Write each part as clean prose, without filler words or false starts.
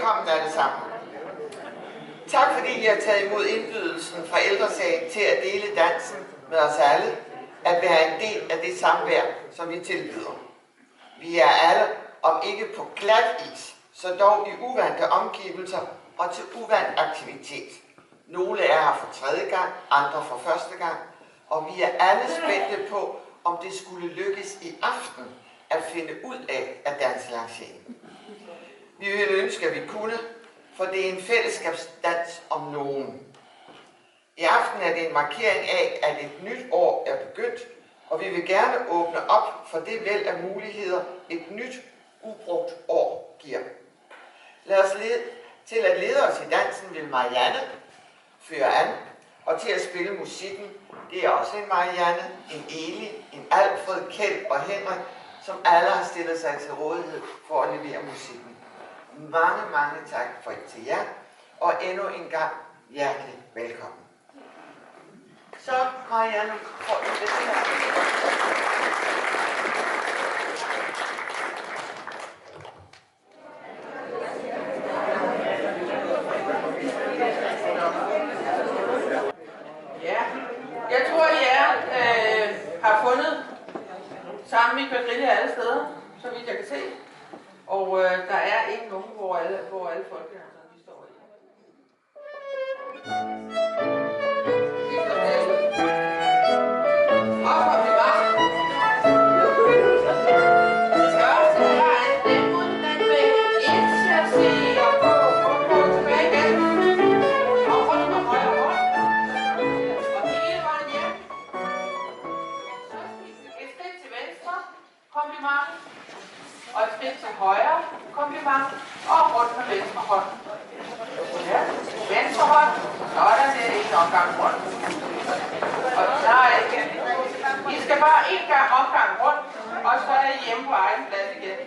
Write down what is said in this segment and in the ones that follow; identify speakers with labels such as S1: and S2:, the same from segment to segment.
S1: velkommen alle sammen. Tak fordi I har taget imod indbydelsen fra Ældresagen til at dele dansen med os alle, at være en del af det samvær, som vi tilbyder. Vi er alle, om ikke på glat is, så dog i uvante omgivelser og til uvant aktivitet. Nogle er her for tredje gang, andre for første gang, og vi er alle spændte på, om det skulle lykkes i aften at finde ud af danselanceringen. Vi ville ønske, at vi kunne, for det er en fællesskabsdans om nogen. I aften er det en markering af, at et nyt år er begyndt, og vi vil gerne åbne op for det væld af muligheder, et nyt, ubrugt år giver. Lad os til at lede os i dansen vil Marianne føre an, og til at spille musikken, det er også en Marianne, en Eli, en Alfred, Kjeld og Henrik, som alle har stillet sig til rådighed for at levere musikken. Mange tak for til jer, og endnu en gang hjertelig velkommen. Så Marianne, får du det her.
S2: Ja, jeg tror, I har fundet sammen, vi kan grille alle steder, så vidt jeg kan se. Og der er ikke nogen, hvor alle folkedanserne de står i. Og et skridt til højre, kompliment, og rundt med venstre hånd. Ja, venstre hånd, sådan er det en omgang rundt. Og nej, I skal bare en gang omgang rundt, og så er I hjemme på egen plads igen.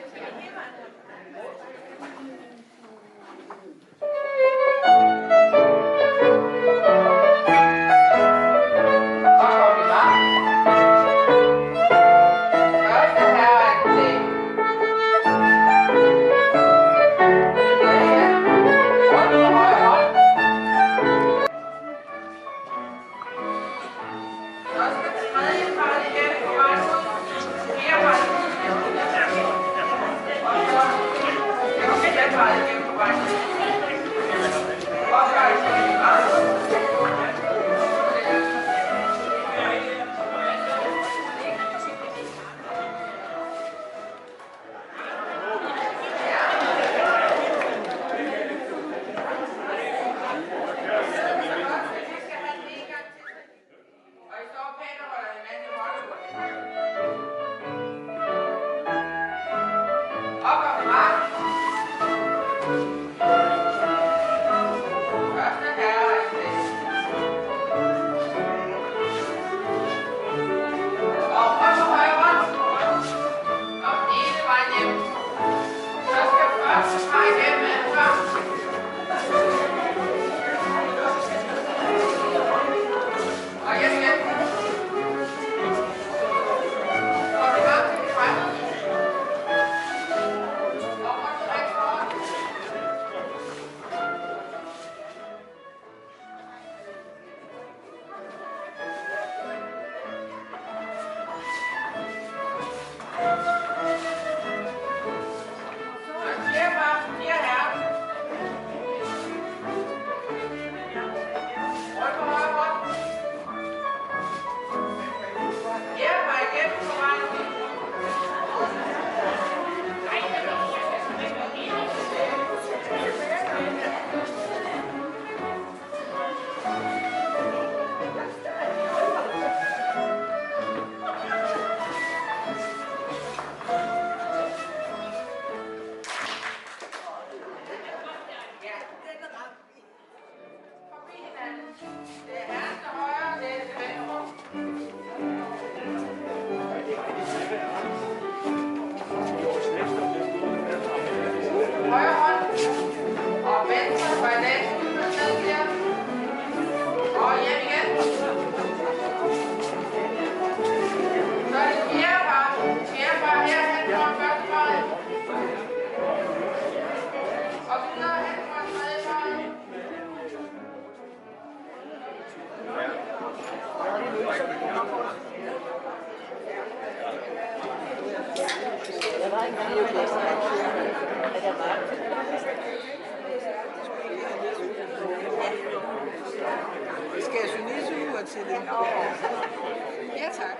S2: Ja, tak.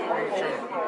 S3: Thank you.